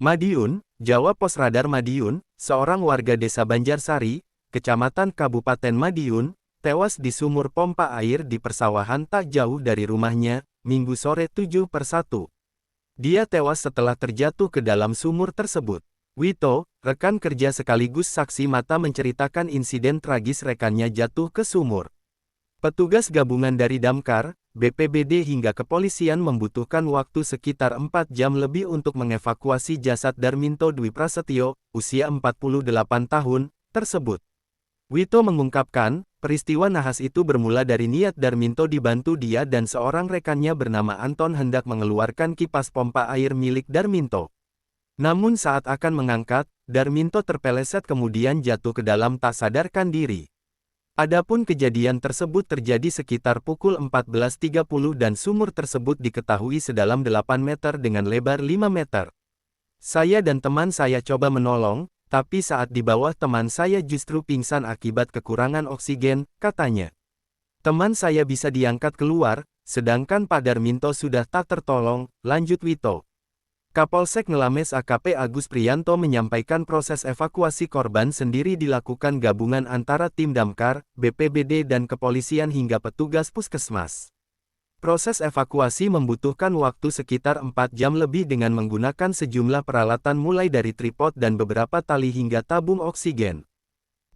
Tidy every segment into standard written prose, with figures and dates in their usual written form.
Madiun, jawab Pos Radar Madiun, seorang warga desa Banjarsari, Kecamatan Kabupaten Madiun, tewas di sumur pompa air di persawahan tak jauh dari rumahnya, Minggu sore 7/1. Dia tewas setelah terjatuh ke dalam sumur tersebut. Wito, rekan kerja sekaligus saksi mata menceritakan insiden tragis rekannya jatuh ke sumur. Petugas gabungan dari Damkar, BPBD hingga kepolisian membutuhkan waktu sekitar 4 jam lebih untuk mengevakuasi jasad Darminto Dwi Prasetyo, usia 48 tahun, tersebut. Wito mengungkapkan, peristiwa nahas itu bermula dari niat Darminto dibantu dia dan seorang rekannya bernama Anton hendak mengeluarkan kipas pompa air milik Darminto. Namun saat akan mengangkat, Darminto terpeleset kemudian jatuh ke dalam tak sadarkan diri. Adapun kejadian tersebut terjadi sekitar pukul 14.30 dan sumur tersebut diketahui sedalam 8 meter dengan lebar 5 meter. Saya dan teman saya coba menolong, tapi saat di bawah teman saya justru pingsan akibat kekurangan oksigen, katanya. Teman saya bisa diangkat keluar, sedangkan Pak Darminto sudah tak tertolong, lanjut Wito. Kapolsek Ngelames AKP Agus Priyanto menyampaikan proses evakuasi korban sendiri dilakukan gabungan antara tim Damkar, BPBD dan kepolisian hingga petugas puskesmas. Proses evakuasi membutuhkan waktu sekitar 4 jam lebih dengan menggunakan sejumlah peralatan mulai dari tripod dan beberapa tali hingga tabung oksigen.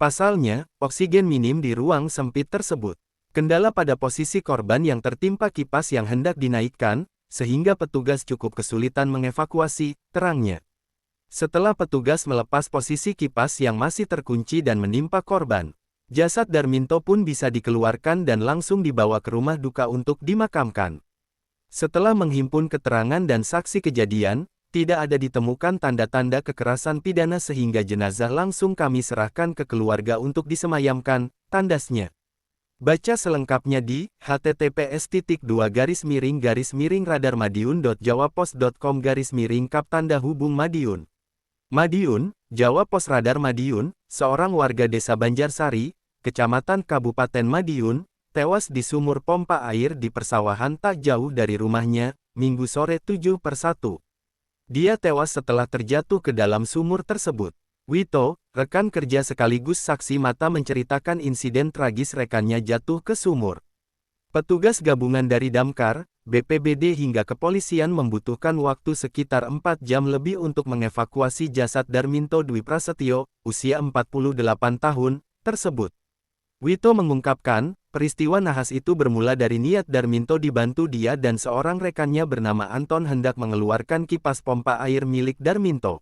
Pasalnya, oksigen minim di ruang sempit tersebut. Kendala pada posisi korban yang tertimpa kipas yang hendak dinaikkan, sehingga petugas cukup kesulitan mengevakuasi, terangnya. Setelah petugas melepas posisi kipas yang masih terkunci dan menimpa korban, jasad Darminto pun bisa dikeluarkan dan langsung dibawa ke rumah duka untuk dimakamkan. Setelah menghimpun keterangan dan saksi kejadian, tidak ada ditemukan tanda-tanda kekerasan pidana sehingga jenazah langsung kami serahkan ke keluarga untuk disemayamkan, tandasnya. Baca selengkapnya di https://radarmadiun.jawapos.com/kap-hubung-Madiun. Madiun, jawab Pos Radar Madiun, seorang warga desa Banjarsari, Kecamatan Kabupaten Madiun, tewas di sumur pompa air di persawahan tak jauh dari rumahnya, Minggu sore 7/1. Dia tewas setelah terjatuh ke dalam sumur tersebut. Wito, rekan kerja sekaligus saksi mata menceritakan insiden tragis rekannya jatuh ke sumur. Petugas gabungan dari Damkar, BPBD hingga kepolisian membutuhkan waktu sekitar 4 jam lebih untuk mengevakuasi jasad Darminto Dwi Prasetyo, usia 48 tahun, tersebut. Wito mengungkapkan, peristiwa nahas itu bermula dari niat Darminto dibantu dia dan seorang rekannya bernama Anton hendak mengeluarkan kipas pompa air milik Darminto.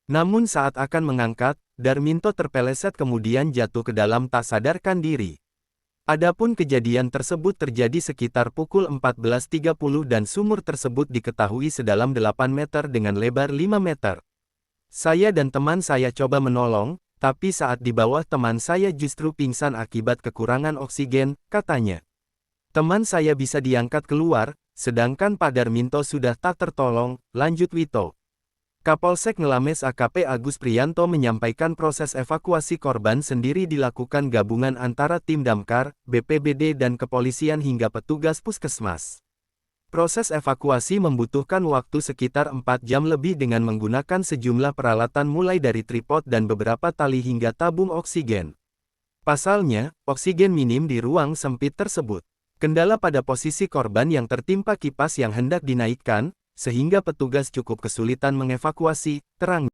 Namun saat akan mengangkat, Darminto terpeleset kemudian jatuh ke dalam tak sadarkan diri. Adapun kejadian tersebut terjadi sekitar pukul 14.30 dan sumur tersebut diketahui sedalam 8 meter dengan lebar 5 meter. Saya dan teman saya coba menolong, tapi saat di bawah teman saya justru pingsan akibat kekurangan oksigen, katanya. Teman saya bisa diangkat keluar, sedangkan Pak Darminto sudah tak tertolong, lanjut Wito. Kapolsek Ngelames AKP Agus Priyanto menyampaikan proses evakuasi korban sendiri dilakukan gabungan antara tim Damkar, BPBD dan kepolisian hingga petugas puskesmas. Proses evakuasi membutuhkan waktu sekitar 4 jam lebih dengan menggunakan sejumlah peralatan mulai dari tripod dan beberapa tali hingga tabung oksigen. Pasalnya, oksigen minim di ruang sempit tersebut. Kendala pada posisi korban yang tertimpa kipas yang hendak dinaikkan, sehingga petugas cukup kesulitan mengevakuasi, terang.